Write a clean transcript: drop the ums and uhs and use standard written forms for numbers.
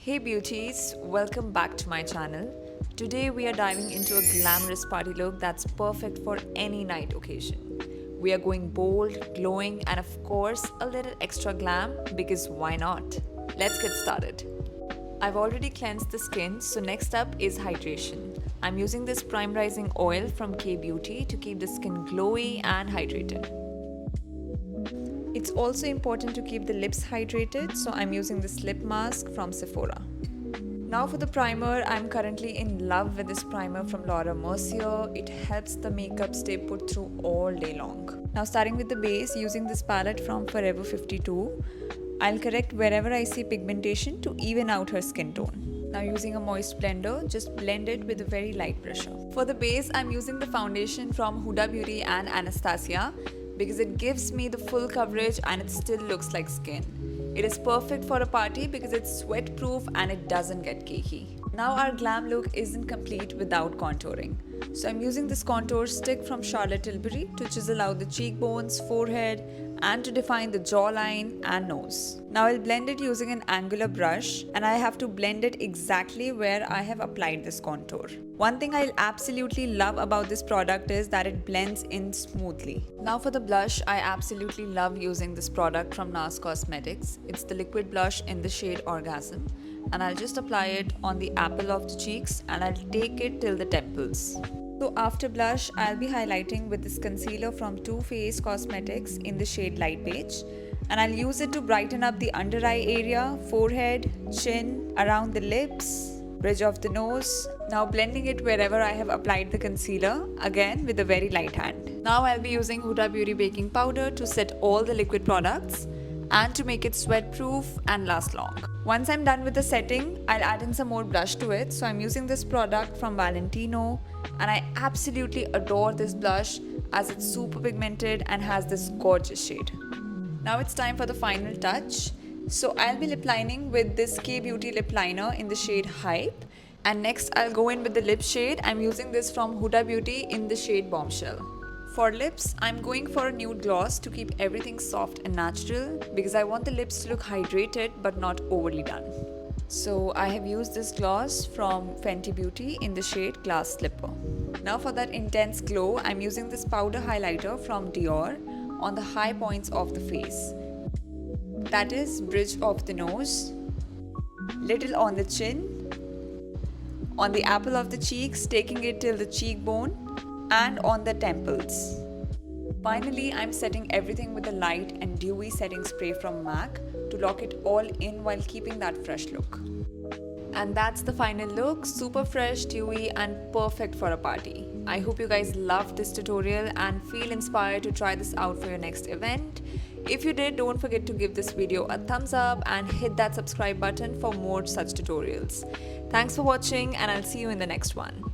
Hey beauties, welcome back to my channel. Today we are diving into a glamorous party look that's perfect for any night occasion. We are going bold, glowing, and of course a little extra glam because why not? Let's get started. I've already cleansed the skin, so next up is hydration. I'm using this primerizing oil from K Beauty to keep the skin glowy and hydrated. It's also important to keep the lips hydrated, so I'm using this lip mask from Sephora. Now for the primer, I'm currently in love with this primer from Laura Mercier. It helps the makeup stay put through all day long. Now starting with the base, using this palette from Forever 52, I'll correct wherever I see pigmentation to even out her skin tone. Now using a moist blender, just blend it with a very light brusher. For the base, I'm using the foundation from Huda Beauty and Anastasia because it gives me the full coverage and it still looks like skin. It is perfect for a party because it's sweat proof and it doesn't get cakey. Now our glam look isn't complete without contouring. So I'm using this contour stick from Charlotte Tilbury to chisel out the cheekbones, forehead, and to define the jawline and nose. Now I'll blend it using an angular brush, and I have to blend it exactly where I have applied this contour. One thing I'll absolutely love about this product is that it blends in smoothly. Now for the blush, I absolutely love using this product from NARS Cosmetics. It's the liquid blush in the shade Orgasm, and I'll just apply it on the apple of the cheeks and I'll take it till the temples. So after blush, I'll be highlighting with this concealer from Too Faced Cosmetics in the shade Light Beige, and I'll use it to brighten up the under eye area, forehead, chin, around the lips, bridge of the nose. Now blending it wherever I have applied the concealer, again with a very light hand. Now I'll be using Huda Beauty baking powder to set all the liquid products and to make it sweat proof and last long. Once I'm done with the setting, I'll add in some more blush to it. So I'm using this product from Valentino, and I absolutely adore this blush as it's super pigmented and has this gorgeous shade. Now it's time for the final touch. So I'll be lip lining with this K Beauty lip liner in the shade Hype, and next I'll go in with the lip shade. I'm using this from Huda Beauty in the shade Bombshell. For lips, I'm going for a nude gloss to keep everything soft and natural because I want the lips to look hydrated but not overly done. So I have used this gloss from Fenty Beauty in the shade Glass Slipper. Now for that intense glow, I'm using this powder highlighter from Dior on the high points of the face. That is bridge of the nose, little on the chin, on the apple of the cheeks, taking it till the cheekbone, and on the temples. Finally, I'm setting everything with a light and dewy setting spray from MAC to lock it all in while keeping that fresh look. And that's the final look, super fresh, dewy, and perfect for a party. I hope you guys loved this tutorial and feel inspired to try this out for your next event. If you did, don't forget to give this video a thumbs up and hit that subscribe button for more such tutorials. Thanks for watching, and I'll see you in the next one.